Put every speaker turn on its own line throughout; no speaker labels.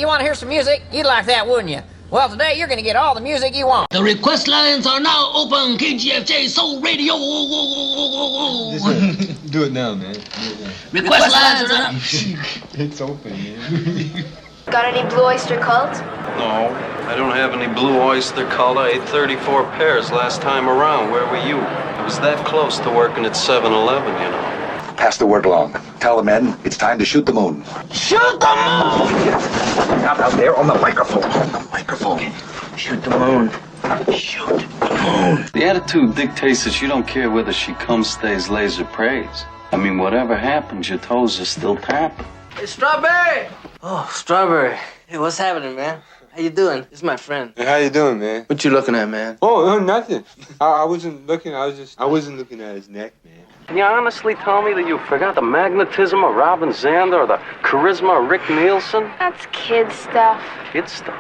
you want to hear some music? You'd like that, wouldn't you? Well, today you're going to get all the music you want.
The request lines are now open. KGFJ Soul Radio.
Do it now, man.
Request lines are up.
It's open, man.
Got any Blue Oyster Cult?
No, I don't have any Blue Oyster Cult. I ate 34 pairs last time around. Where were you? I was that close to working at 7-Eleven, you know.
Pass the word along. Tell the men it's time to shoot the moon.
Shoot the moon!
Not out there on the microphone. On the microphone.
Shoot the moon. Shoot the moon.
The attitude dictates that you don't care whether she comes, stays, lays, or prays. I mean, whatever happens, your toes are still tapping.
Hey, Strawberry! Oh, Strawberry. Hey, what's happening, man? How you doing? This is my friend.
Hey, how you doing, man?
What you looking at, man?
Oh, nothing. I wasn't looking. I wasn't looking at his neck, man.
Can you honestly tell me that you forgot the magnetism of Robin Zander or the charisma of Rick Nielsen?
That's kid stuff.
Kid stuff.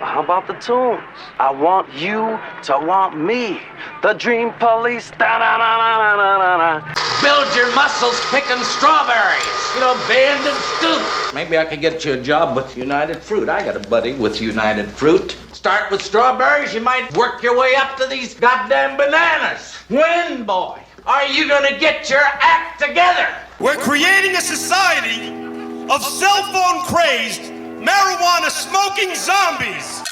Well, how about the tunes? I want you to want me. The Dream Police. Da-da-da-da-da-da-da.
Build your muscles picking strawberries. You know, Band and Scoop. Maybe I could get you a job with United Fruit. I got a buddy with United Fruit. Start with strawberries, you might work your way up to these goddamn bananas. When, boy, are you gonna get your act together?
We're creating a society of cell phone crazed, marijuana smoking zombies.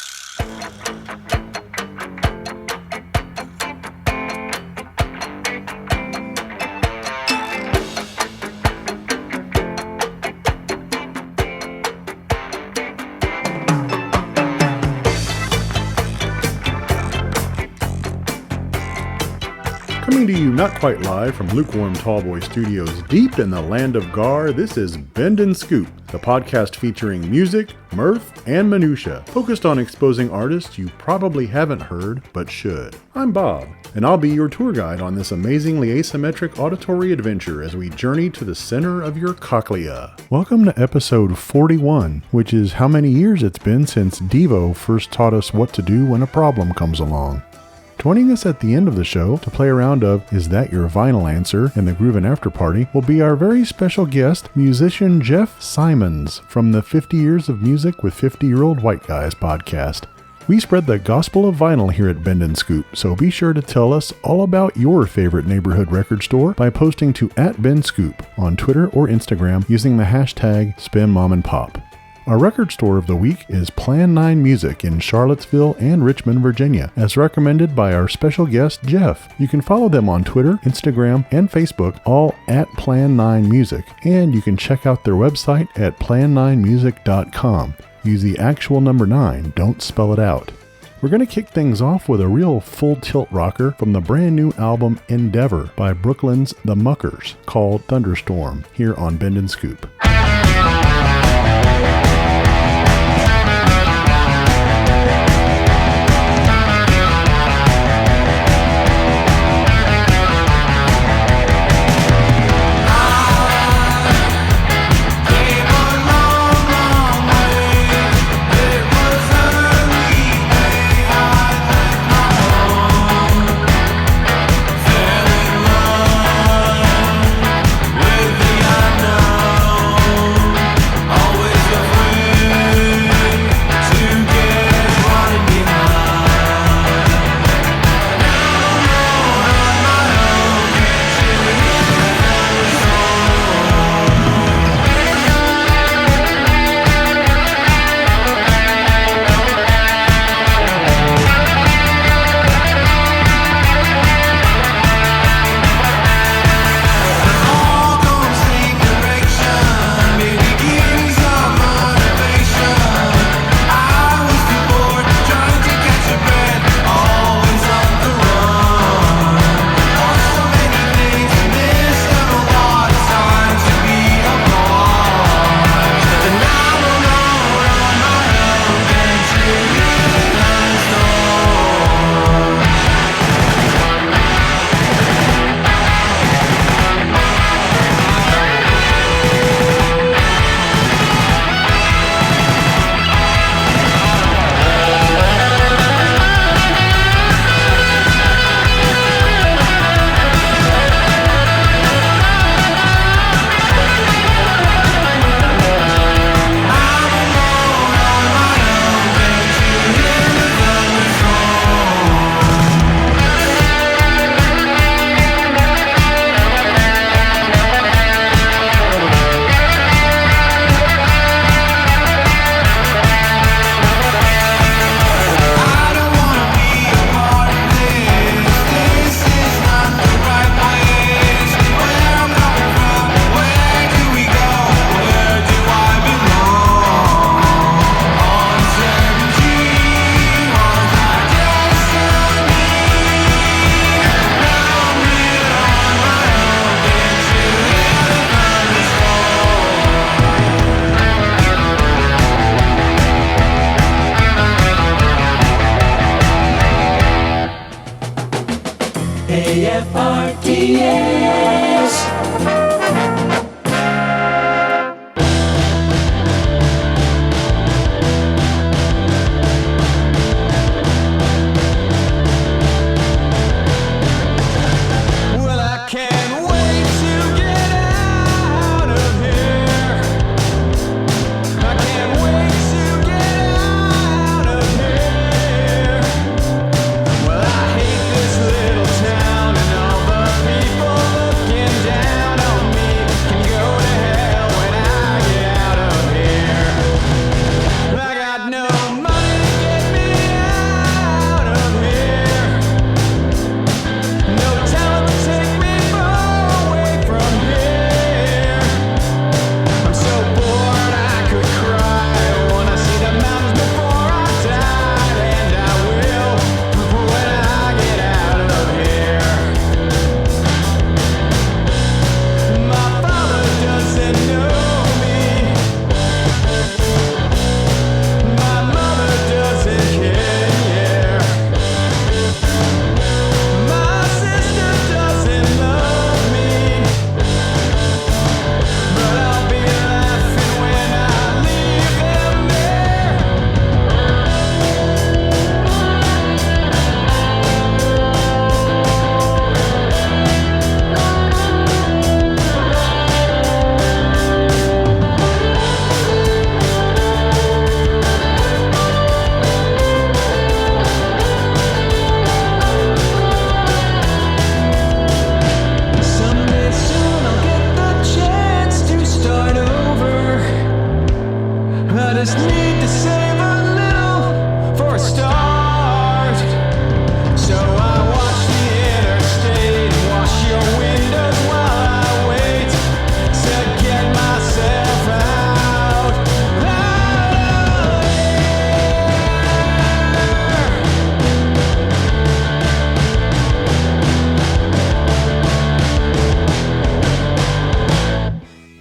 Coming to you not quite live from Lukewarm Tallboy Studios deep in the land of Gar, this is Bend and Scoop, the podcast featuring music, mirth, and minutia, focused on exposing artists you probably haven't heard, but should. I'm Bob, and I'll be your tour guide on this amazingly asymmetric auditory adventure as we journey to the center of your cochlea. Welcome to episode 41, which is how many years it's been since Devo first taught us what to do when a problem comes along. Joining us at the end of the show to play a round of Is That Your Vinyl Answer and the Groovin' After Party will be our very special guest, musician Jeff Symonds from the 50 Years of Music with 50-Year-Old White Guys podcast. We spread the gospel of vinyl here at Bend and Scoop, so be sure to tell us all about your favorite neighborhood record store by posting to @BendScoop on Twitter or Instagram using the hashtag SpinMomandPop. Our record store of the week is Plan 9 Music in Charlottesville and Richmond, Virginia, as recommended by our special guest, Jeff. You can follow them on Twitter, Instagram, and Facebook, all at Plan 9 Music, and you can check out their website at plan9music.com. Use the actual number 9, don't spell it out. We're going to kick things off with a real full-tilt rocker from the brand new album Endeavor by Brooklyn's The Muckers, called Thunderstorm, here on Bend and Scoop.
With the unknown.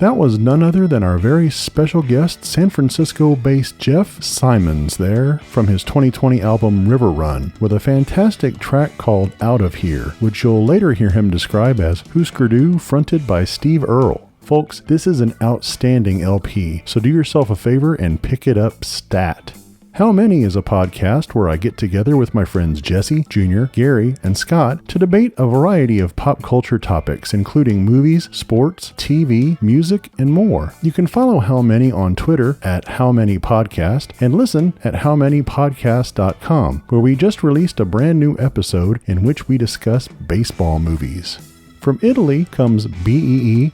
That was none other than our very special guest, San Francisco-based Jeff Symonds there from his 2020 album River Run, with a fantastic track called Out of Here, which you'll later hear him describe as Husker Du, fronted by Steve Earle. Folks, this is an outstanding LP, so do yourself a favor and pick it up stat. How Many is a podcast where I get together with my friends Jesse, Junior, Gary, and Scott to debate a variety of pop culture topics, including movies, sports, TV, music, and more. You can follow How Many on Twitter at How Many Podcast and listen at howmanypodcast.com, where we just released a brand new episode in which we discuss baseball movies. From Italy comes B-E-E-B-E-E-S-E-A,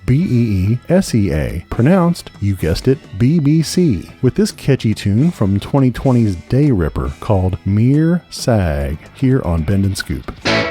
pronounced, you guessed it, BBC, with this catchy tune from 2020's Day Ripper called Mere Sag, here on Bend and Scoop.
Now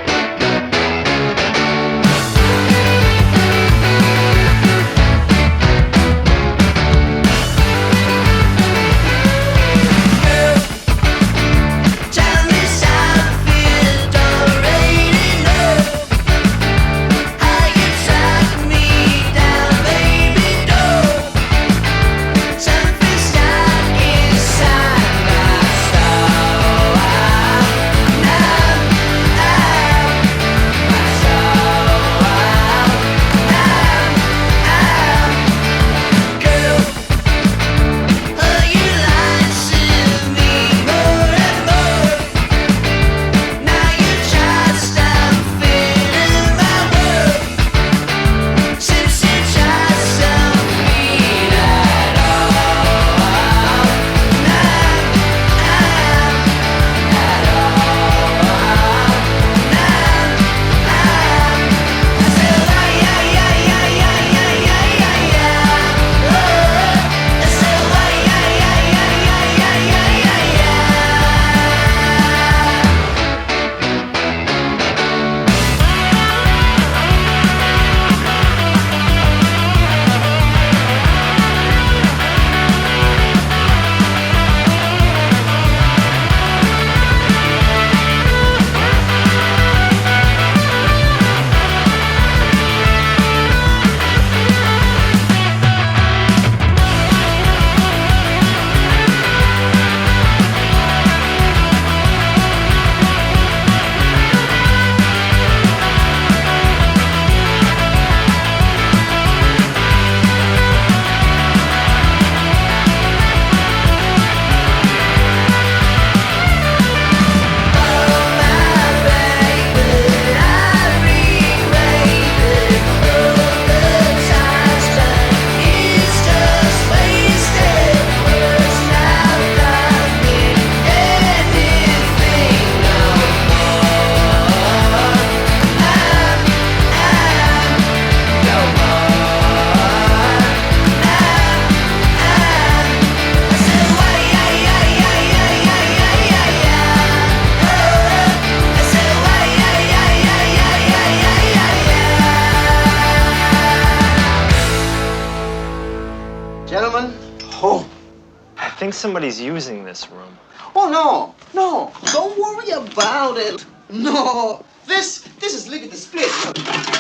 think somebody's using this room.
Oh, no. Don't worry about it. No. This is lickety split.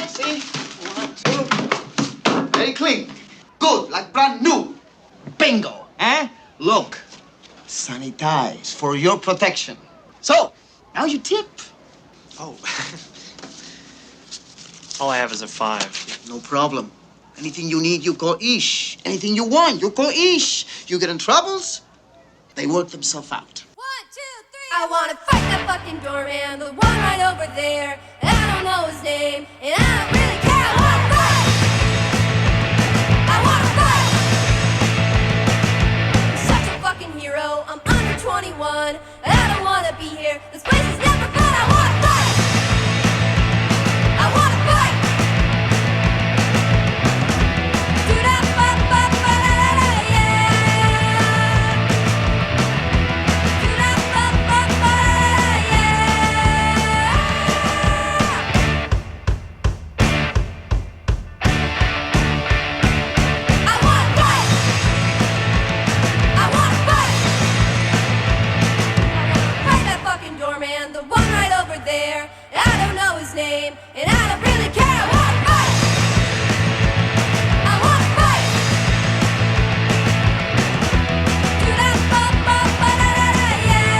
See? 1, 2. Very clean. Good, like brand new. Bingo, eh? Look. Sanitize for your protection. So, now you tip.
Oh. All I have is a 5.
No problem. Anything you need, you call Ish. Anything you want, you call Ish. You get in troubles, they work themselves out.
1, 2, 3. I want to fight that fucking doorman, the one right over there. And I don't know his name, and I don't really care. I want to fight. I want to fight. I'm such a fucking hero. I'm under 21, and I don't want to be here. This place is never fun. I want to fight. I want to fight. Name, and I don't really care. I want to fight. I want to fight. Do that, yeah.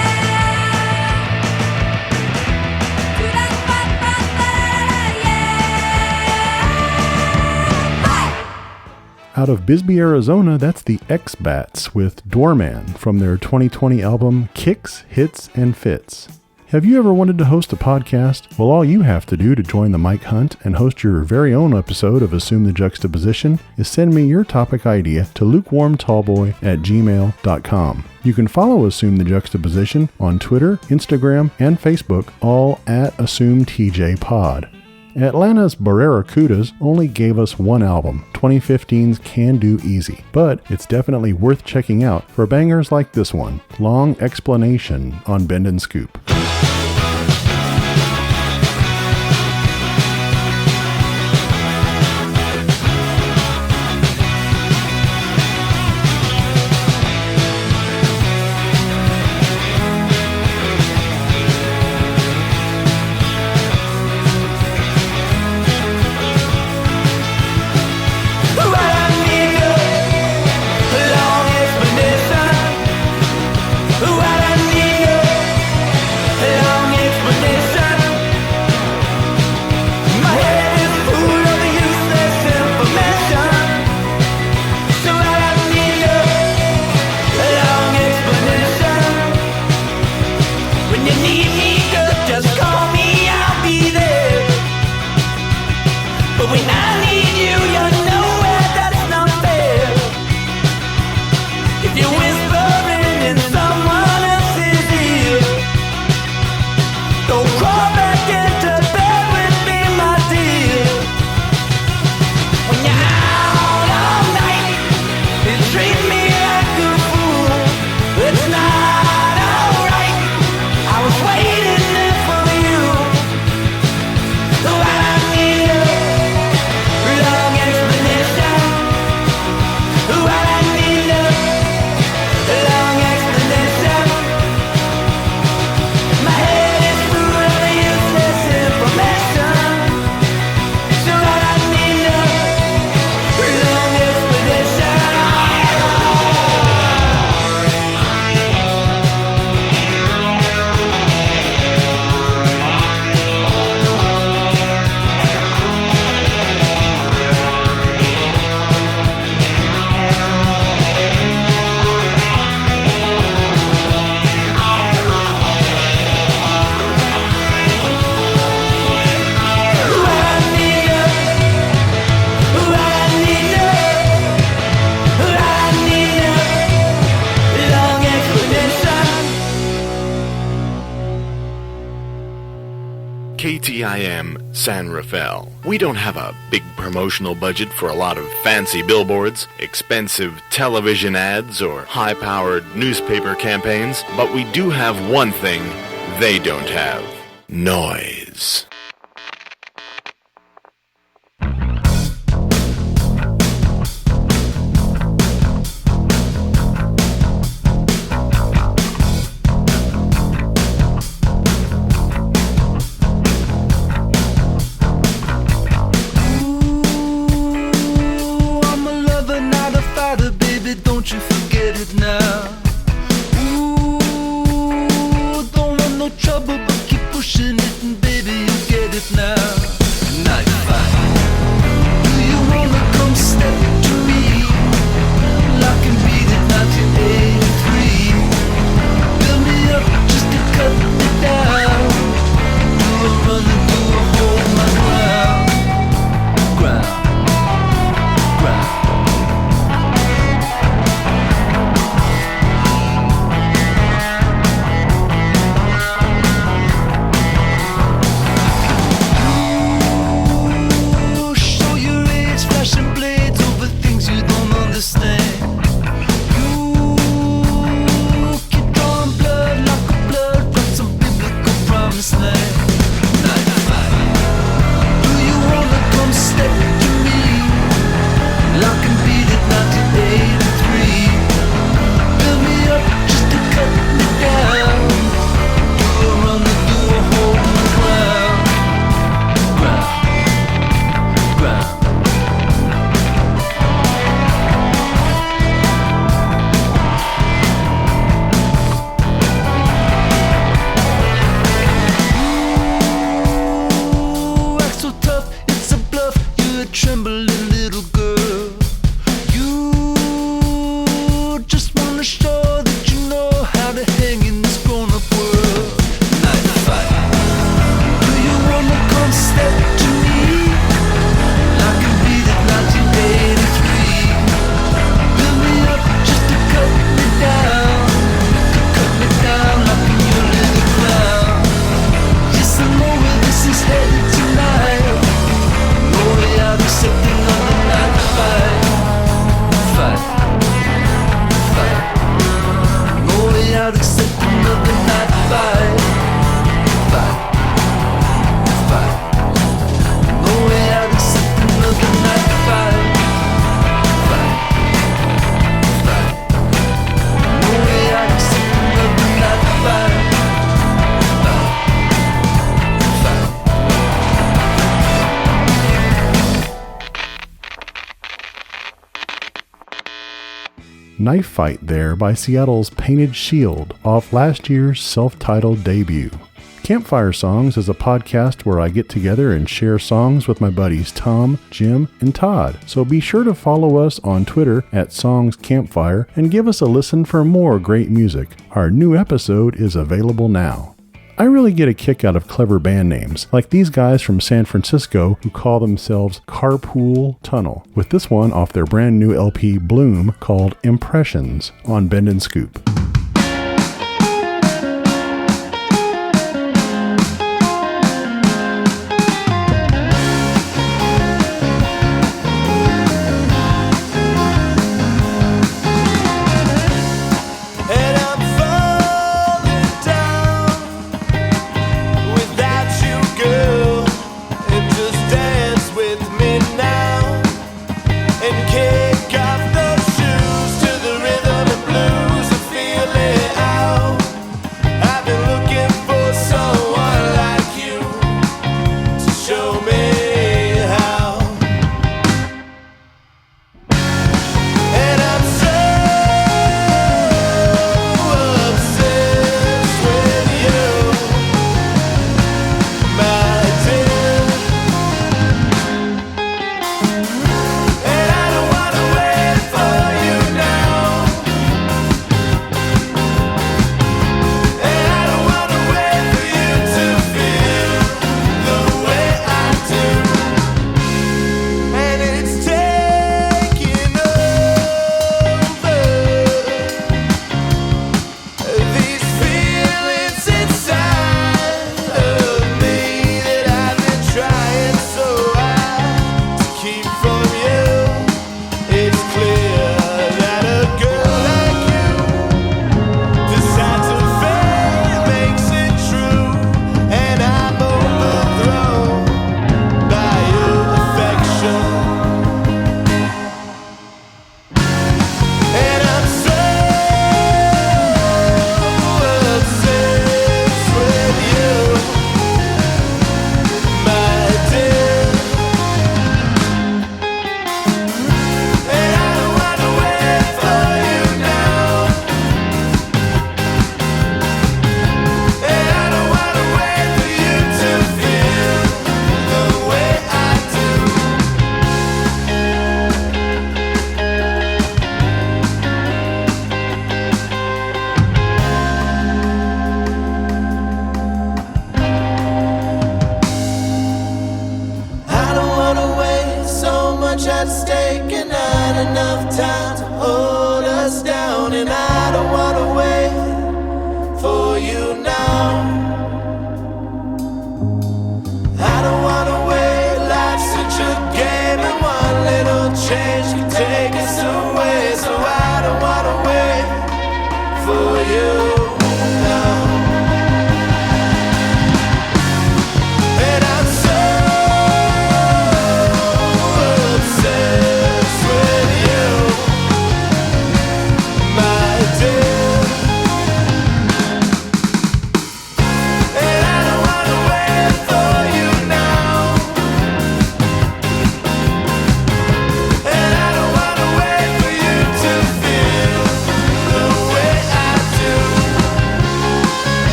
Do that, yeah.
Out of Bisbee, Arizona, that's the X-Bats with Doorman from their 2020 album Kicks, Hits, and Fits. Have you ever wanted to host a podcast? Well, all you have to do to join the Mike Hunt and host your very own episode of Assume the Juxtaposition is send me your topic idea to lukewarmtallboy@gmail.com. You can follow Assume the Juxtaposition on Twitter, Instagram, and Facebook, all at AssumeTJPod. Atlanta's Barracudas only gave us one album, 2015's Can Do Easy, but it's definitely worth checking out for bangers like this one, Long Explanation on Bend and Scoop.
KTIM San Rafael. We don't have a big promotional budget for a lot of fancy billboards, expensive television ads, or high-powered newspaper campaigns, but we do have one thing they don't have: noise.
Knife Fight There by Seattle's Painted Shield off last year's self-titled debut. Campfire Songs is a podcast where I get together and share songs with my buddies Tom, Jim, and Todd. So be sure to follow us on Twitter at Songs Campfire and give us a listen for more great music. Our new episode is available now. I really get a kick out of clever band names, like these guys from San Francisco who call themselves Carpool Tunnel, with this one off their brand new LP Bloom called Impressions on Bend and Scoop.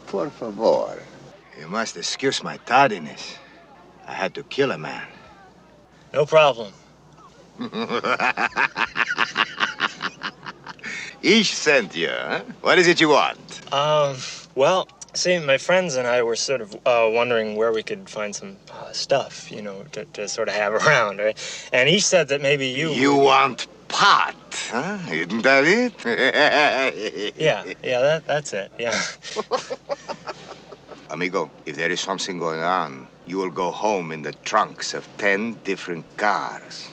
Por favor. You must excuse my tardiness. I had to kill a man.
No problem.
Ish sent you, huh? What is it you want?
Well, see, my friends and I were sort of wondering where we could find some stuff, you know, to sort of have around, right? And Ish said that maybe you...
You want pot, huh? Isn't that it?
Yeah, that's it, yeah.
Amigo, if there is something going on, you will go home in the trunks of 10 different cars.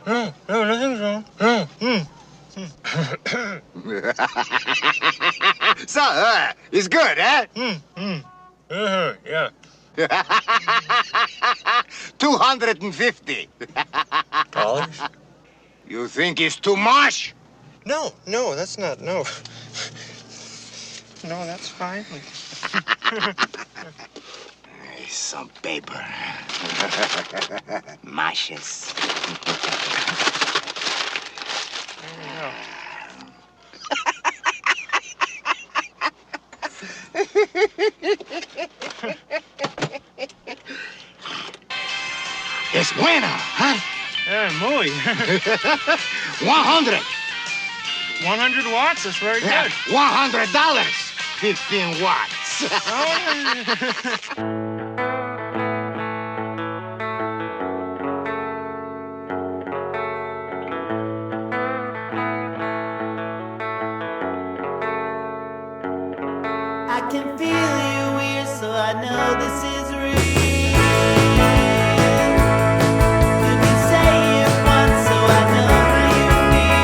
No, nothing's wrong. No.
So, it's good, huh?
Yeah.
250.
Dollars?
You think it's too much?
No, that's not, no. No, that's fine.
Some paper. Mashes. Es buena, huh?
Muy.
100.
100 watts? That's very good.
$100. 15 watts.
I can feel you here, so I know this is real. You can say it once, so I know how you feel.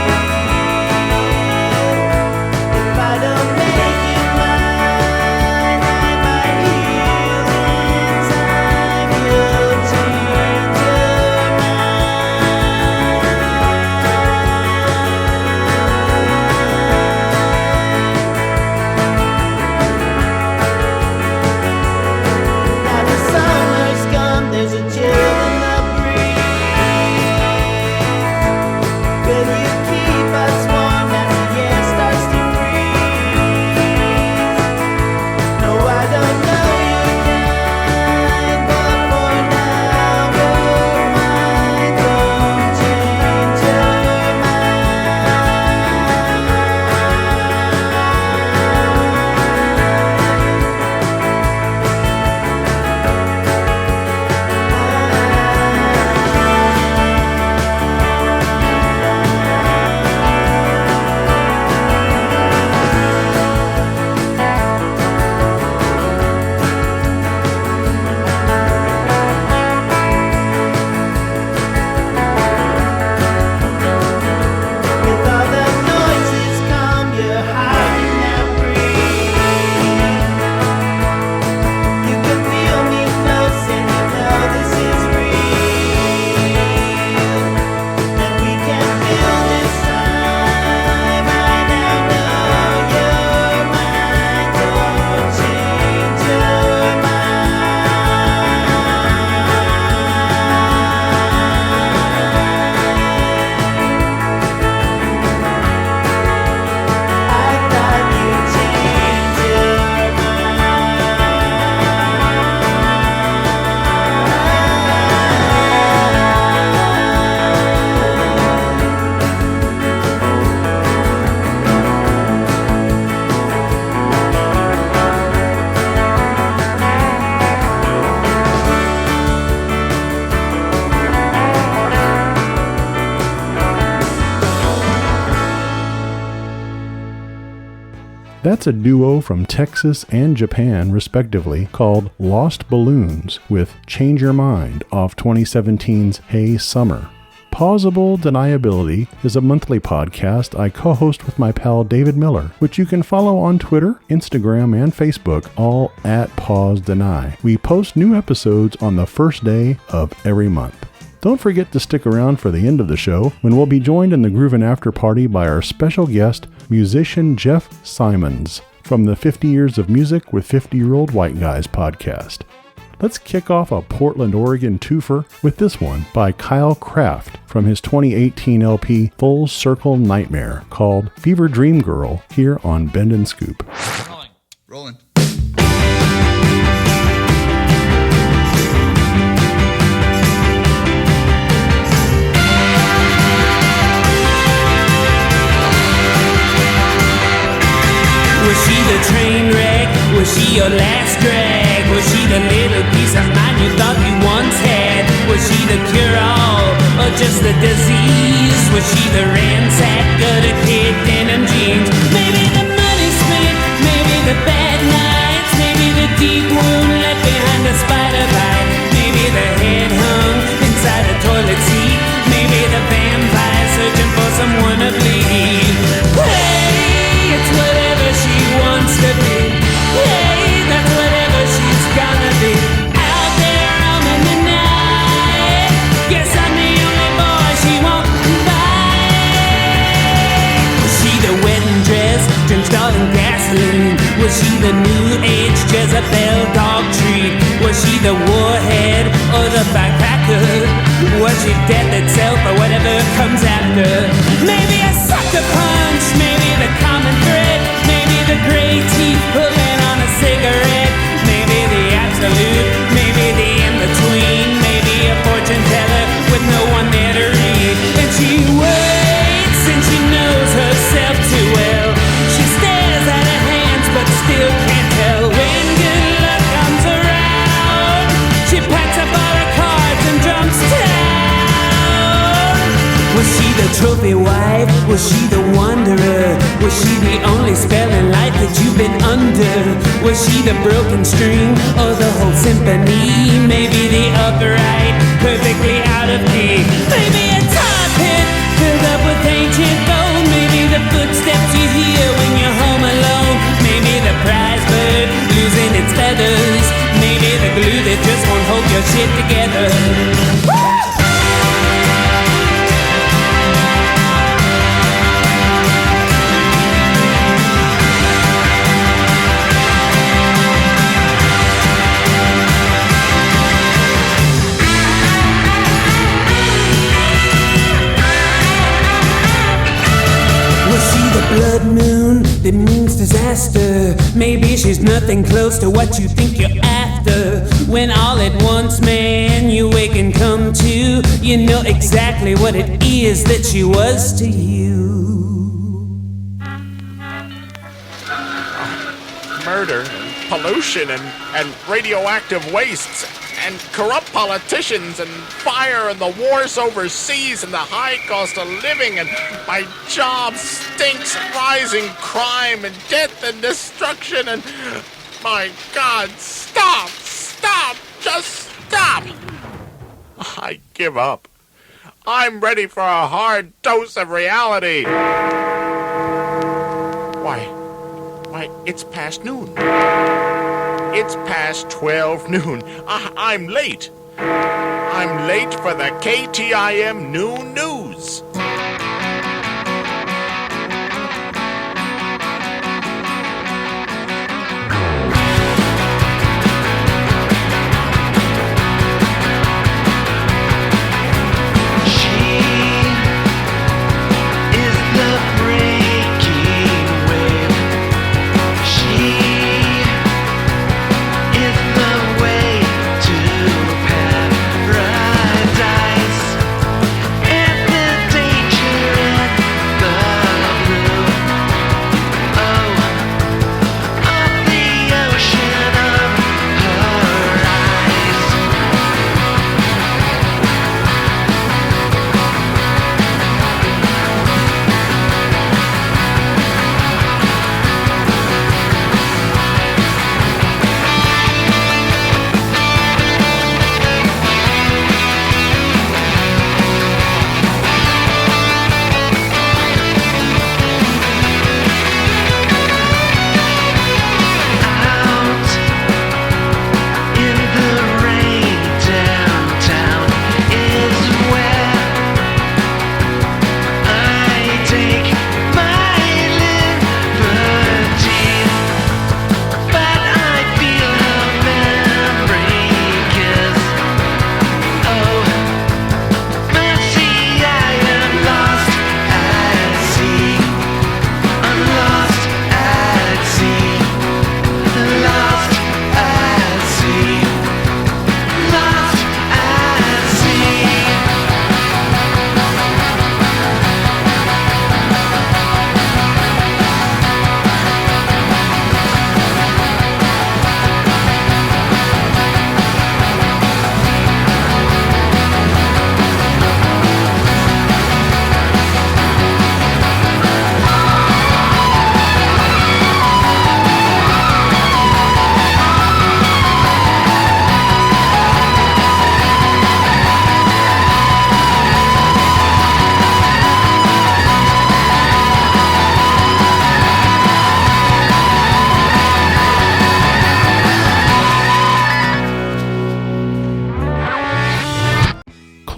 If I don't make you mine, I might heal in time. You'll change your Now the summer's come, there's a chill in the breeze. Will you keep us warm as the air starts to freeze? No, I don't know your kind, but for now you're mine. Don't change your With all the noises calm, you're hiding that breeze. You can feel me close and you know this is real. And we can feel this time. I now know you're mine. Don't change your I thought you changed your
That's a duo from Texas and Japan, respectively, called Lost Balloons with Change Your Mind off 2017's Hey Summer. Pausable Deniability is a monthly podcast I co-host with my pal David Miller, which you can follow on Twitter, Instagram, and Facebook, all at Pause Deny. We post new episodes on the first day of every month. Don't forget to stick around for the end of the show, when we'll be joined in the Groovin' After Party by our special guest, musician Jeff Symonds, from the 50 Years of Music with 50-Year-Old White Guys podcast. Let's kick off a Portland, Oregon twofer with this one by Kyle Kraft from his 2018 LP Full Circle Nightmare, called Fever Dream Girl, here on Bend and Scoop.
Rolling.
Was she the train wreck? Was she your last drag? Was she the little piece of mind you thought you once had? Was she the cure-all or just the disease? Was she the ransack, gutter kid, denim jeans? Maybe the money spent, maybe the bad nights, maybe the deep wound left behind a spider bite, maybe the head hung inside a toilet seat, maybe the vampire searching for someone to bleed. Hey, it's whatever she wants to be. Hey, that's whatever she's gonna be. Out there on in the night. Guess I'm the only boy she won't buy. Was she the new age Jezebel dog treat? Was she the warhead or the firecracker? Was she death itself or whatever comes after? Maybe a sucker punch, maybe the common thread, maybe the gray teeth pulling on a cigarette, maybe the absolute, maybe the in-between, maybe a fortune teller with no one there to read. And she waits and she knows herself too well. She stares at her hands but still can't tell when good luck comes around. She packs up all her cards and jumps down. Was she the trophy wife? Was she the wanderer? Was she the only spell in life that you've been under? Was she the broken string or the whole symphony? Maybe the upright, perfectly out of key. Maybe a tar pit filled up with ancient gold. Maybe the footsteps you hear when you're home alone. Maybe the prize bird losing its feathers. Maybe the glue that just won't hold your shit together. Blood moon that means disaster. Maybe she's nothing close to what you think you're after. When all at once, man, you wake and come to, you know exactly what it is that she was to you.
Murder and pollution and radioactive wastes and corrupt politicians and fire and the wars overseas and the high cost of living and my job stinks, rising crime and death and destruction and my God, stop, just stop. I give up. I'm ready for a hard dose of reality. Why, it's past noon. It's past 12 noon. I'm late. I'm late for the KTIM Noon News.
If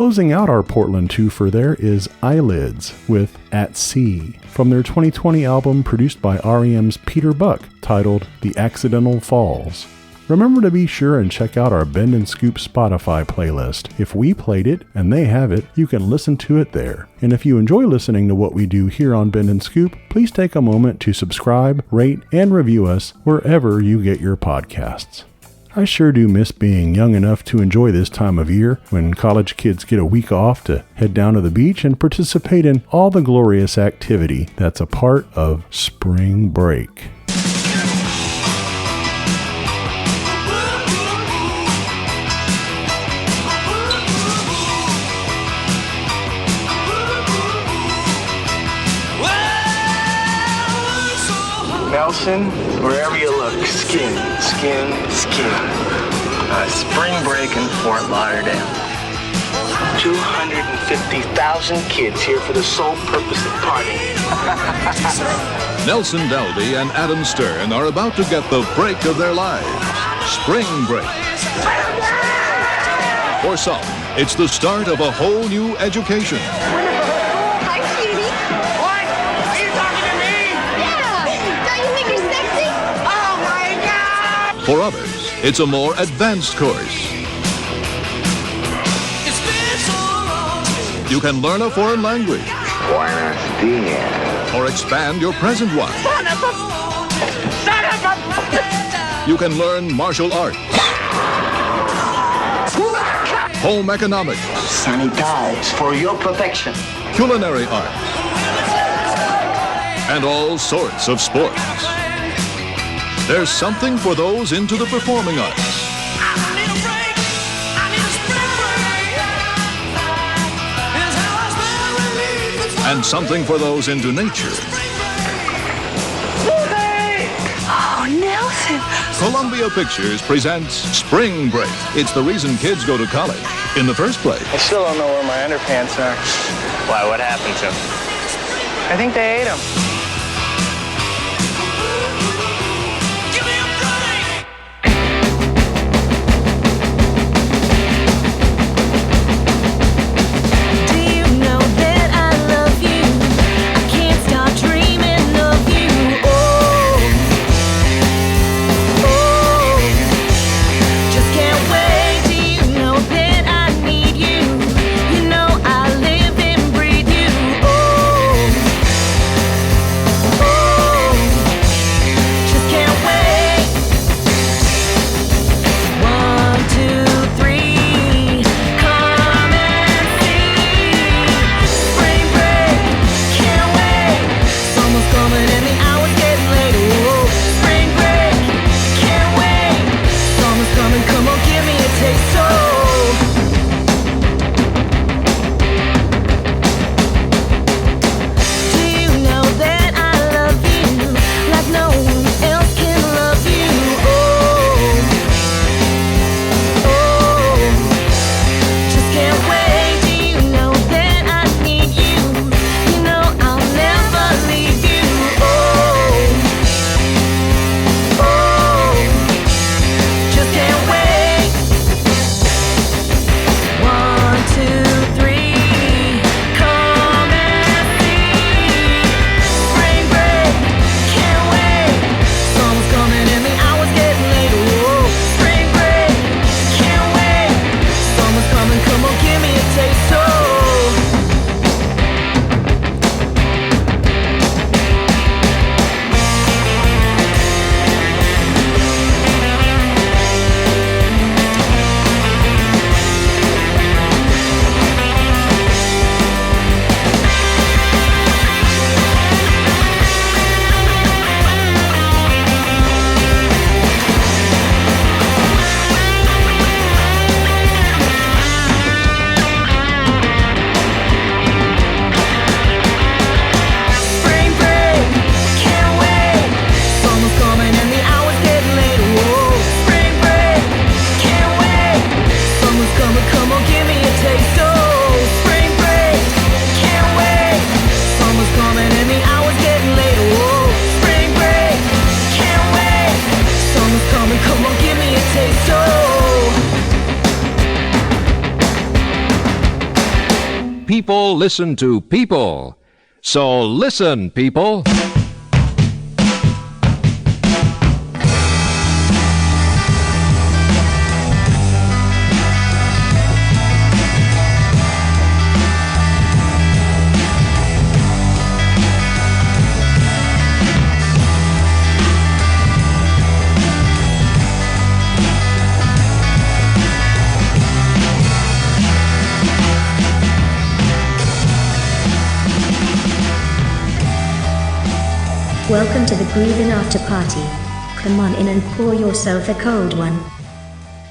Closing out our Portland twofer there is Eyelids with At Sea from their 2020 album produced by R.E.M's Peter Buck titled The Accidental Falls. Remember to be sure and check out our Bend and Scoop Spotify playlist. If we played it and they have it, you can listen to it there. And if you enjoy listening to what we do here on Bend and Scoop, please take a moment to subscribe, rate, and review us wherever you get your podcasts. I sure do miss being young enough to enjoy this time of year when college kids get a week off to head down to the beach and participate in all the glorious activity that's a part of spring break.
Nelson, wherever you look, skin. Spring break in Fort Lauderdale. 250,000 kids here for the sole purpose of partying.
Nelson Dalby and Adam Stern are about to get the break of their lives. Spring break. For some, it's the start of a whole new education.
Hi, cutie.
What? Are you talking to me?
Yeah. Don't you think you're sexy?
Oh, my God!
For others, it's a more advanced course. You can learn a foreign language.
Buenos dias.
Or expand your present one.
Son of a...
You can learn martial arts. Home economics.
Sanitize for your protection.
Culinary arts. And all sorts of sports. There's something for those into the performing arts. And something for those into nature.
Oh, Nelson.
Columbia Pictures presents Spring Break. It's the reason kids go to college in the first place.
I still don't know where my underpants are.
Why, what happened to him?
I think they ate them.
Oh
people listen to people. So listen, people.
Welcome to the Groovin' After Party. Come on in and pour yourself a cold one.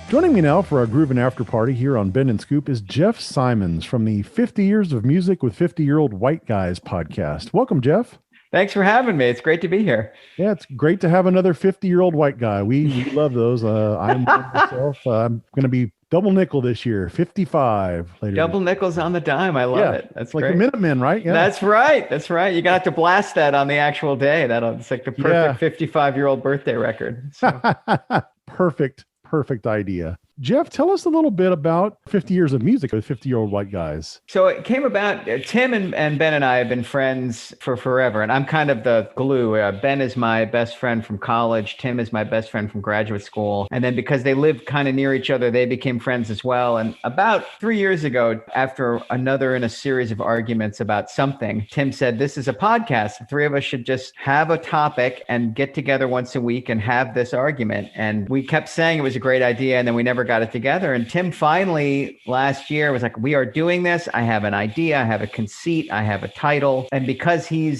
Joining me now for our Groovin' After Party here on Bend and Scoop is Jeff Symonds from the 50 Years of Music with 50-Year-Old White Guys podcast. Welcome, Jeff.
Thanks for having me. It's great to be here.
Yeah, it's great to have another 50-year-old white guy. We love those. I'm myself. I'm going to be double nickel this year, 55 later.
Double nickels on the dime. I love it. That's
like
great.
the Minutemen, right? Yeah.
That's right. That's right. You're going to have to blast that on the actual day. It's like the perfect 55-year-old birthday record. So.
Perfect idea. Jeff, tell us a little bit about 50 Years of Music with 50-Year-Old White Guys.
So it came about, Tim and Ben and I have been friends for forever, and I'm kind of the glue. Ben is my best friend from college. Tim is my best friend from graduate school. And then because they lived kind of near each other, they became friends as well. And about 3 years ago, after another in a series of arguments about something, Tim said, this is a podcast. The three of us should just have a topic and get together once a week and have this argument. And we kept saying it was a great idea, and then we never got it together. And Tim finally last year was like, we are doing this. I have an idea. I have a conceit. I have a title. And because he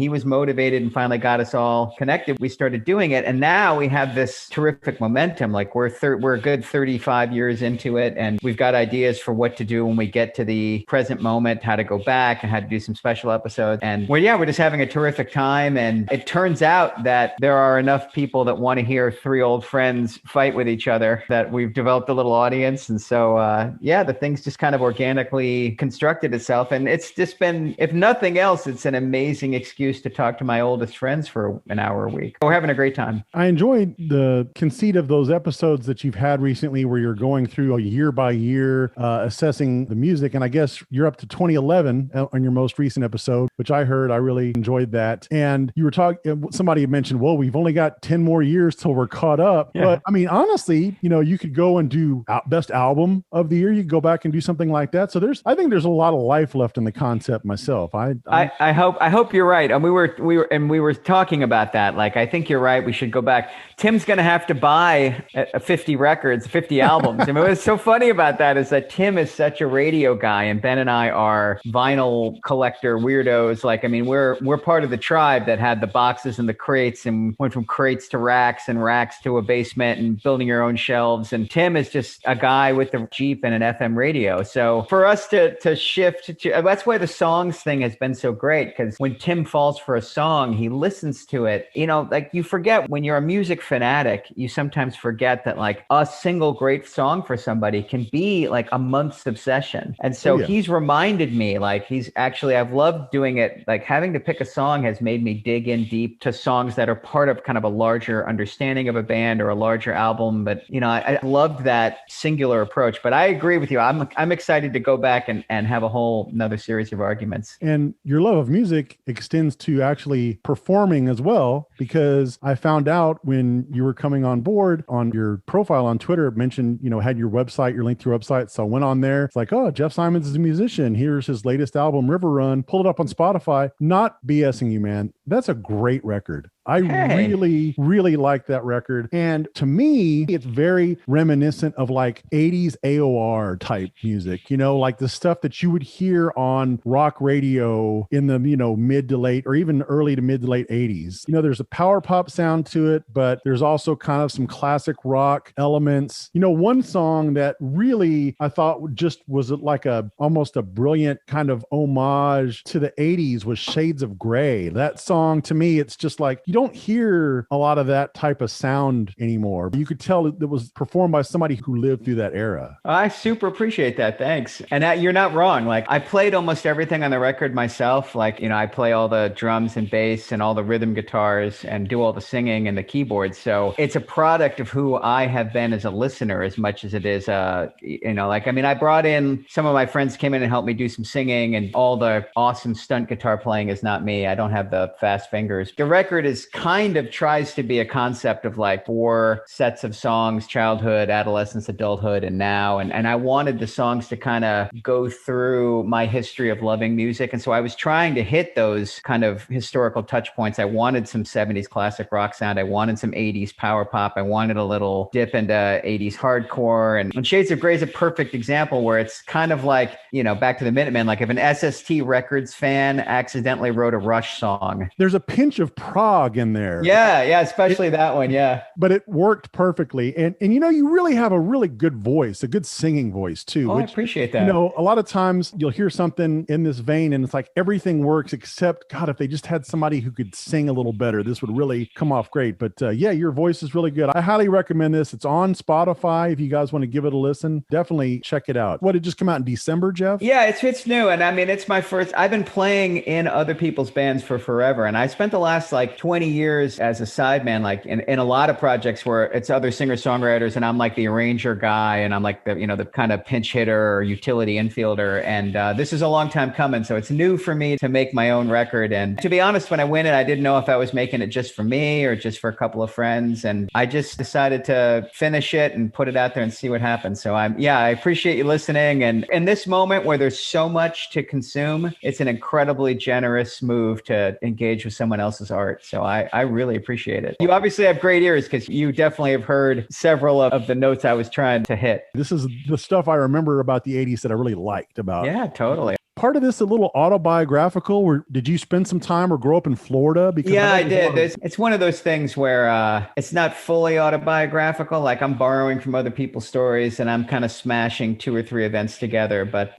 was motivated and finally got us all connected, we started doing it. And now we have this terrific momentum. Like we're a good 35 years into it. And we've got ideas for what to do when we get to the present moment, how to go back and how to do some special episodes. And we're just having a terrific time. And it turns out that there are enough people that want to hear three old friends fight with each other that we've developed a little audience. And so, the thing's just kind of organically constructed itself. And it's just been, if nothing else, it's an amazing excuse to talk to my oldest friends for an hour a week. We're having a great time.
I enjoyed the conceit of those episodes that you've had recently where you're going through a year by year, assessing the music. And I guess you're up to 2011 on your most recent episode, which I heard. I really enjoyed that. And you were talking, somebody had mentioned, well, we've only got 10 more years till we're caught up. Yeah. But I mean, honestly, you could go and do best album of the year. You could go back and do something like that. So I think there's a lot of life left in the concept myself. I
hope you're right. And we were talking about that. Like, I think you're right. We should go back. Tim's going to have to buy 50 records, 50 albums. I mean, what's so funny about that is that Tim is such a radio guy and Ben and I are vinyl collector weirdos. Like, I mean, we're part of the tribe that had the boxes and the crates and went from crates to racks and racks to a basement and building your own shelves. And Tim is just a guy with a Jeep and an FM radio. So for us to shift to, that's why the songs thing has been so great. Because when Tim falls for a song, he listens to it. Like you forget when you're a music fanatic, you sometimes forget that like a single great song for somebody can be like a month's obsession. And so he's reminded me, like I've loved doing it. Like having to pick a song has made me dig in deep to songs that are part of kind of a larger understanding of a band or a larger album. But, I loved that singular approach. But I agree with you. I'm excited to go back and have a whole another series of arguments.
And your love of music extends to actually performing as well, because I found out when you were coming on board on your profile on Twitter, it mentioned, had your website, your link to your website. So I went on there. It's like, oh, Jeff Symonds is a musician. Here's his latest album, River Run. Pulled it up on Spotify. Not BSing you, man. That's a great record. I really, really like that record. And to me, it's very reminiscent of like 80s AOR type music, like the stuff that you would hear on rock radio in the, mid to late or even early to mid to late 80s. There's a power pop sound to it, but there's also kind of some classic rock elements. One song that really I thought just was like almost a brilliant kind of homage to the 80s was Shades of Grey. That song to me, it's just like, you don't hear a lot of that type of sound anymore. You could tell it was performed by somebody who lived through that era.
I super appreciate that. Thanks. And you're not wrong. Like, I played almost everything on the record myself. Like, I play all the drums and bass and all the rhythm guitars and do all the singing and the keyboards. So it's a product of who I have been as a listener as much as it is, I brought in some of my friends came in and helped me do some singing, and all the awesome stunt guitar playing is not me. I don't have the fast fingers. The record is kind of tries to be a concept of like 4 sets of songs: childhood, adolescence, adulthood, and now. And I wanted the songs to kind of go through my history of loving music. And so I was trying to hit those kind of historical touch points. I wanted some 70s classic rock sound. I wanted some 80s power pop. I wanted a little dip into 80s hardcore. And Shades of Grey is a perfect example where it's kind of like, back to the Minutemen, like if an SST Records fan accidentally wrote a Rush song.
There's a pinch of prog in there.
Yeah, especially that one, yeah.
But it worked perfectly. And you really have a really good voice, a good singing voice too.
I appreciate that.
A lot of times you'll hear something in this vein and it's like everything works except, God, if they just had somebody who could sing a little better, this would really come off great. But your voice is really good. I highly recommend this. It's on Spotify. If you guys want to give it a listen, definitely check it out. What, did it just come out in December, Jeff?
Yeah, it's new. And it's my first, I've been playing in other people's bands for forever. And I spent the last 20 years as a sideman, in a lot of projects where it's other singer-songwriters and I'm like the arranger guy and I'm like the kind of pinch hitter or utility infielder. And this is a long time coming. So it's new for me to make my own record. And to be honest, when I went in, I didn't know if I was making it just for me or just for a couple of friends. And I just decided to finish it and put it out there and see what happens. So I appreciate you listening. And in this moment where there's so much to consume, it's an incredibly generous move to engage with someone else's art. So I really appreciate it. You obviously have great ears because you definitely have heard several of the notes I was trying to hit.
This is the stuff I remember about the 80s that I really liked about.
Yeah, totally.
Part of this a little autobiographical, or did you spend some time or grow up in Florida? Because
I did. It's one of those things where it's not fully autobiographical. Like I'm borrowing from other people's stories and I'm kind of smashing 2 or 3 events together. But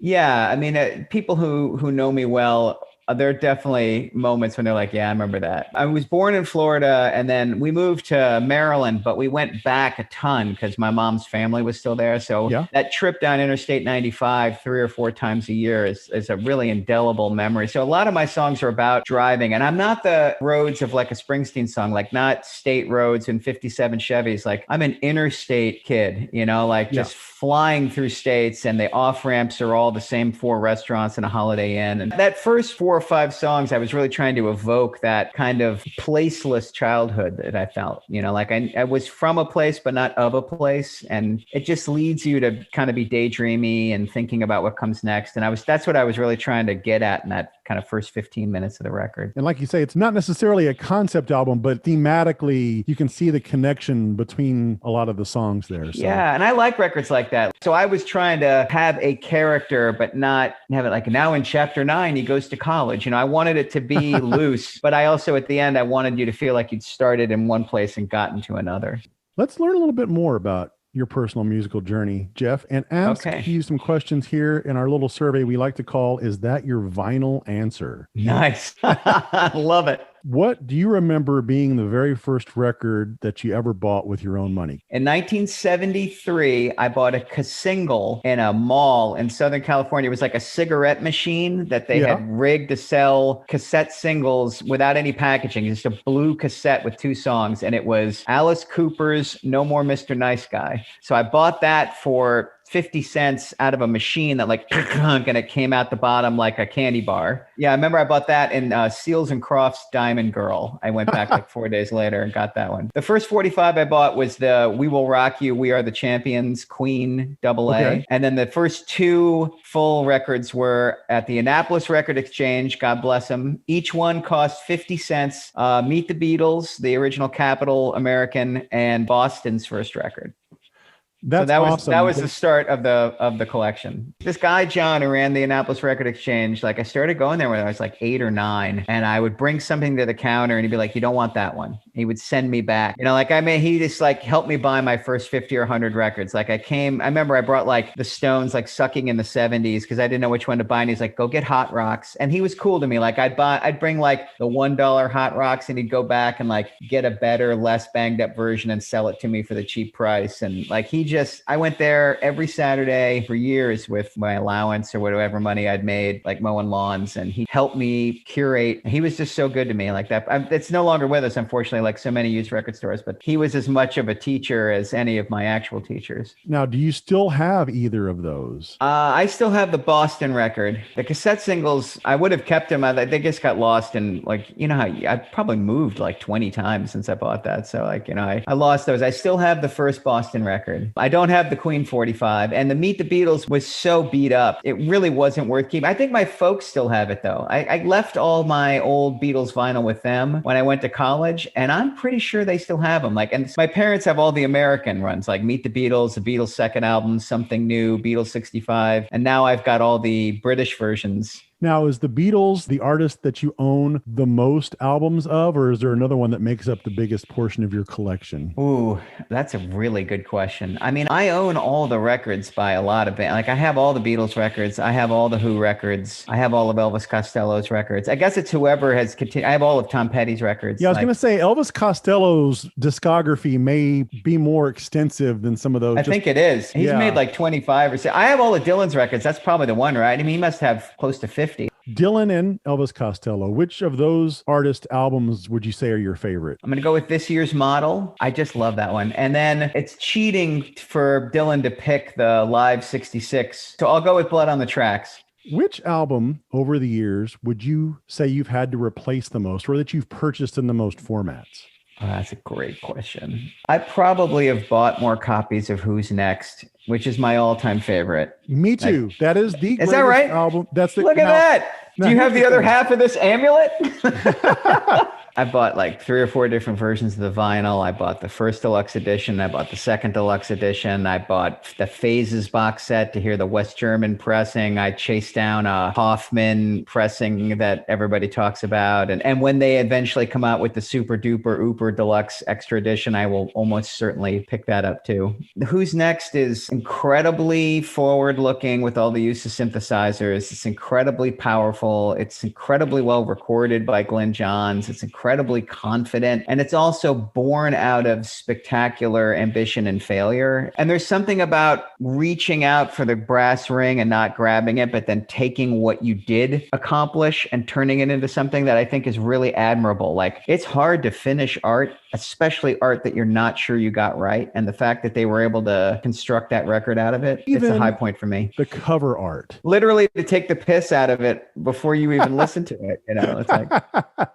people who know me well, there are definitely moments when they're like, yeah, I remember that. I was born in Florida and then we moved to Maryland, but we went back a ton because my mom's family was still there. So that trip down Interstate 95 3 or 4 times a year is a really indelible memory. So a lot of my songs are about driving, and I'm not the roads of like a Springsteen song, like not state roads and 57 Chevys. Like I'm an interstate kid, just flying through states, and the off ramps are all the same 4 restaurants and a Holiday Inn. And that first 4 or 5 songs, I was really trying to evoke that kind of placeless childhood that I felt, I was from a place, but not of a place. And it just leads you to kind of be daydreamy and thinking about what comes next. And that's what I was really trying to get at in that kind of first 15 minutes of the record.
And like you say, it's not necessarily a concept album, but thematically you can see the connection between a lot of the songs there. So.
Yeah. And I like records like that. So I was trying to have a character, but not have it like now in chapter 9, he goes to college. I wanted it to be loose, but I also, at the end, I wanted you to feel like you'd started in one place and gotten to another.
Let's learn a little bit more about your personal musical journey, Jeff, and ask you some questions here in our little survey we like to call, Is That Your Vinyl Answer?
Nice. I love it.
What do you remember being the very first record that you ever bought with your own money?
In 1973, I bought a single in a mall in Southern California. It was like a cigarette machine that they had rigged to sell cassette singles without any packaging. Just a blue cassette with 2 songs. And it was Alice Cooper's No More Mr. Nice Guy. So I bought that for 50 cents out of a machine that and it came out the bottom like a candy bar. Yeah, I remember I bought that in Seals and Crofts Diamond Girl. I went back 4 days later and got that one. The first 45 I bought was the We Will Rock You, We Are the Champions, Queen, AA. Okay. And then the first 2 full records were at the Annapolis Record Exchange, God bless them. Each one cost 50 cents. Meet the Beatles, the original Capitol American, and Boston's first record.
That's awesome.
That was the start of the collection. This guy John who ran the Annapolis Record Exchange, like I started going there when I was like 8 or 9, and I would bring something to the counter and he'd be like, "You don't want that one." He would send me back. He just like helped me buy my first 50 or 100 records. Like I remember I brought like the Stones, like Sucking in the 70s, because I didn't know which one to buy. And he's like, "Go get Hot Rocks." And he was cool to me. Like I'd bring like the $1 Hot Rocks and he'd go back and like get a better, less banged up version and sell it to me for the cheap price. And like I went there every Saturday for years with my allowance or whatever money I'd made, like mowing lawns. And he helped me curate. He was just so good to me like that. It's no longer with us, unfortunately, like so many used record stores, but he was as much of a teacher as any of my actual teachers.
Now, do you still have either of those?
I still have the Boston record. The cassette singles, I would have kept them. They just got lost in like, how I probably moved like 20 times since I bought that. So like, I lost those. I still have the first Boston record. I don't have the Queen 45, and the Meet the Beatles was so beat up. It really wasn't worth keeping. I think my folks still have it though. I left all my old Beatles vinyl with them when I went to college, and I'm pretty sure they still have them. Like, and my parents have all the American runs, like Meet the Beatles, the Beatles second album, Something New, Beatles 65. And now I've got all the British versions.
Now, is the Beatles the artist that you own the most albums of, or is there another one that makes up the biggest portion of your collection?
Ooh, that's a really good question. I mean, I own all the records by a lot of bands. Like I have all the Beatles records. I have all the Who records. I have all of Elvis Costello's records. I guess it's whoever has continued. I have all of Tom Petty's records.
Yeah, I was going to say Elvis Costello's discography may be more extensive than some of those.
I think it is. He's made like 25 or so. I have all of Dylan's records. That's probably the one, right? I mean, he must have close to 50.
Dylan and Elvis Costello. Which of those artist albums would you say are your favorite?
I'm going to go with This Year's Model. I just love that one. And then it's cheating for Dylan to pick the Live 66. So I'll go with Blood on the Tracks.
Which album over the years would you say you've had to replace the most, or that you've purchased in the most formats?
Oh, that's a great question. I probably have bought more copies of Who's Next, which is my all-time favorite.
Me too. That is the greatest
that right?
album. That's the
Look at that. Do you have the other half of this amulet? I bought like 3 or 4 different versions of the vinyl. I bought the first deluxe edition. I bought the second deluxe edition. I bought the Phases box set to hear the West German pressing. I chased down a Hoffman pressing that everybody talks about. And when they eventually come out with the super duper ooper deluxe extra edition, I will almost certainly pick that up too. Who's Next is incredibly forward looking with all the use of synthesizers. It's incredibly powerful. It's incredibly well recorded by Glenn Johns. It's incredibly confident, and it's also born out of spectacular ambition and failure. And there's something about reaching out for the brass ring and not grabbing it, but then taking what you did accomplish and turning it into something that I think is really admirable. Like, it's hard to finish art, especially art that you're not sure you got right. And the fact that they were able to construct that record out of it, it's a high point for me.
The cover art.
Literally to take the piss out of it before you even listen to it. It's like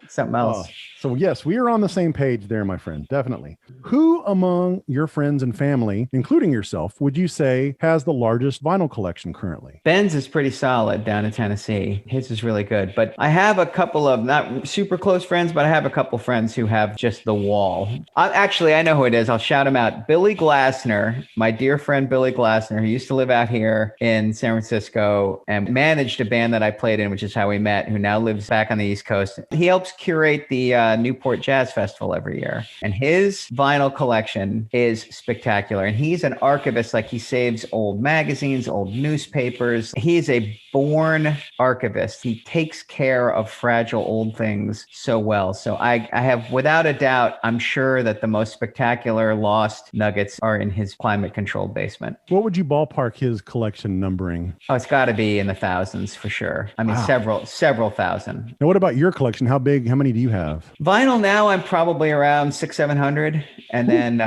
something else.
So yes, we are on the same page there, my friend. Definitely. Who among your friends and family, including yourself, would you say has the largest vinyl collection currently?
Ben's is pretty solid down in Tennessee. His is really good. But I have a couple of not super close friends, but I have a couple friends who have just the wall. I know who it is. I'll shout him out. Billy Glassner, my dear friend Billy Glassner, who used to live out here in San Francisco and managed a band that I played in, which is how we met, who now lives back on the East Coast. He helps curate the Newport Jazz Festival every year. And his vinyl collection is spectacular. And he's an archivist. Like, he saves old magazines, old newspapers. He's a born archivist. He takes care of fragile old things so well. So I have, without a doubt, I'm sure that the most spectacular lost nuggets are in his climate-controlled basement.
What would you ballpark his collection numbering?
Oh, it's got to be in the thousands for sure. I mean,
wow.
several thousand.
Now, what about your collection? How many do you have?
Vinyl now, I'm probably around 600-700. And then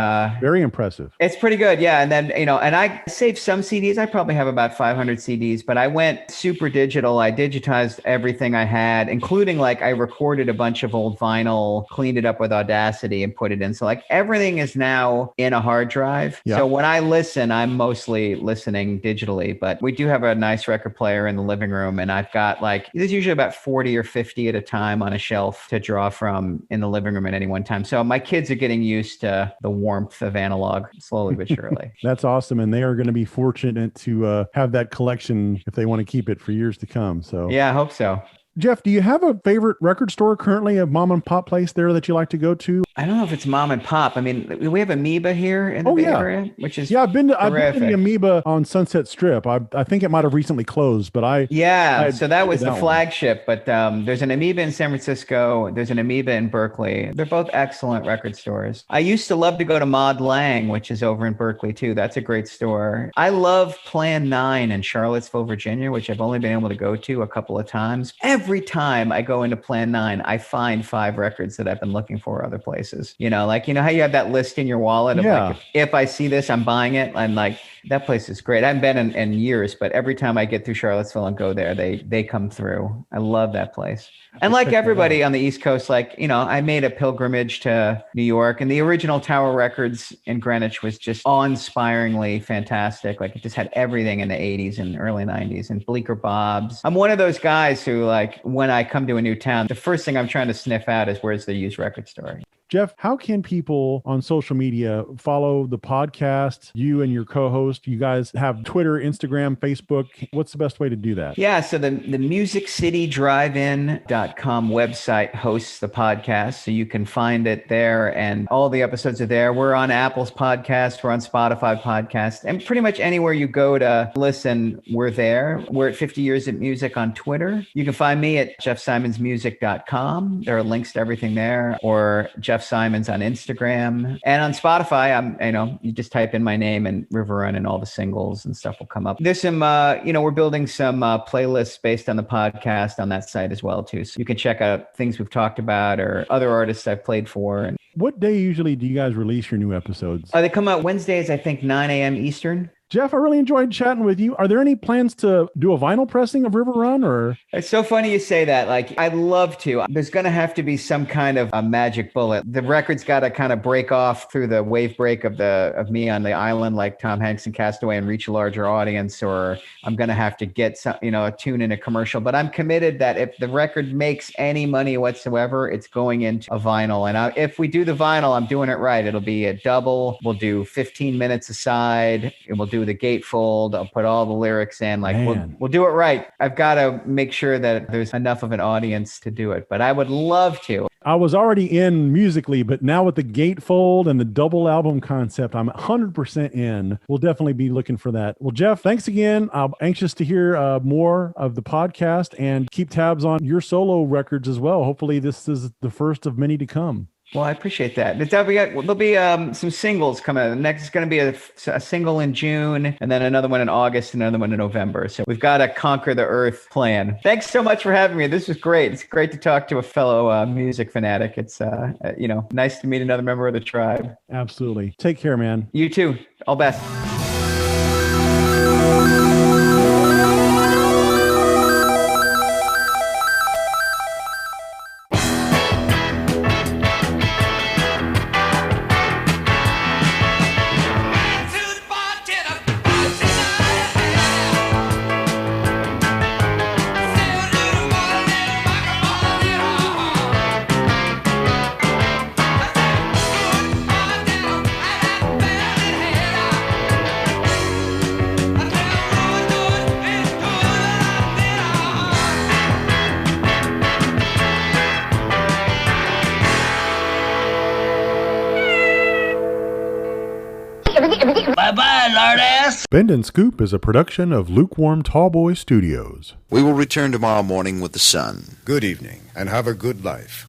very impressive.
It's pretty good. Yeah. And then, and I saved some CDs. I probably have about 500 CDs, but I went super digital. I digitized everything I had, including like I recorded a bunch of old vinyl, cleaned it up with Audacity and put it in. So like everything is now in a hard drive. Yeah. So when I listen, I'm mostly listening digitally, but we do have a nice record player in the living room. And I've got there's usually about 40 or 50 at a time on a shelf to draw from in the living room at any one time. So my kids are getting used to the warmth of analog slowly but surely.
That's awesome. And they are going to be fortunate to have that collection if they want to keep it for years to come. So
yeah, I hope so.
Jeff, do you have a favorite record store currently, a mom and pop place there that you like to go to?
I don't know if it's mom and pop. I mean, we have Amoeba here in the Bay Area, which is
I've been to the Amoeba on Sunset Strip. I think it might have recently closed, but
so that was the flagship. But there's an Amoeba in San Francisco. There's an Amoeba in Berkeley. They're both excellent record stores. I used to love to go to Maud Lang, which is over in Berkeley too. That's a great store. I love Plan 9 in Charlottesville, Virginia, which I've only been able to go to a couple of times. Every time I go into Plan 9, I find 5 records that I've been looking for other places. You know how you have that list in your wallet of like, if I see this, I'm buying it. I'm like, that place is great. I haven't been in years, but every time I get through Charlottesville and go there, they come through. I love that place. And like everybody on the East Coast, I made a pilgrimage to New York, and the original Tower Records in Greenwich was just awe-inspiringly fantastic. Like, it just had everything in the 80s and early 90s, and Bleecker Bob's. I'm one of those guys who, when I come to a new town, the first thing I'm trying to sniff out is where's the used record store.
Jeff, how can people on social media follow the podcast, you and your co-host? You guys have Twitter, Instagram, Facebook. What's the best way to do that?
Yeah, so the MusicCityDriveIn.com website hosts the podcast, so you can find it there, and all the episodes are there. We're on Apple's podcast, we're on Spotify podcast, and pretty much anywhere you go to listen, we're there. We're at 50 Years of Music on Twitter. You can find me at JeffSymonsMusic.com. There are links to everything there, or Jeff Symonds on Instagram, and on Spotify. You just type in my name and River Run, and all the singles and stuff will come up. There's some, we're building some playlists based on the podcast on that site as well too. So you can check out things we've talked about or other artists I've played for. And
what day usually do you guys release your new episodes?
They come out Wednesdays, I think 9 a.m. Eastern.
Jeff, I really enjoyed chatting with you. Are there any plans to do a vinyl pressing of River Run? Or
it's so funny you say that. I'd love to. There's going to have to be some kind of a magic bullet. The record's got to kind of break off through the wave break of me on the island, like Tom Hanks in Castaway, and reach a larger audience. Or I'm going to have to get some, a tune in a commercial. But I'm committed that if the record makes any money whatsoever, it's going into a vinyl. And if we do the vinyl, I'm doing it right. It'll be a double. We'll do 15 minutes aside, and we'll do the gatefold. I'll put all the lyrics in. We'll do it right. I've got to make sure that there's enough of an audience to do it, but I would love to.
I was already in musically, but now with the gatefold and the double album concept, I'm 100% in. We'll definitely be looking for that. Well, Jeff, thanks again. I'm anxious to hear more of the podcast, and keep tabs on your solo records as well. Hopefully this is the first of many to come.
Well, I appreciate that. There'll be some singles coming out. The next is going to be a single in June, and then another one in August, and another one in November. So we've got a Conquer the Earth plan. Thanks so much for having me. This was great. It's great to talk to a fellow music fanatic. It's nice to meet another member of the tribe.
Absolutely. Take care, man.
You too. All best.
Bye-bye, lard-ass.
Bend and Scoop is a production of Lukewarm Tallboy Studios.
We will return tomorrow morning with the sun.
Good evening, and have a good life.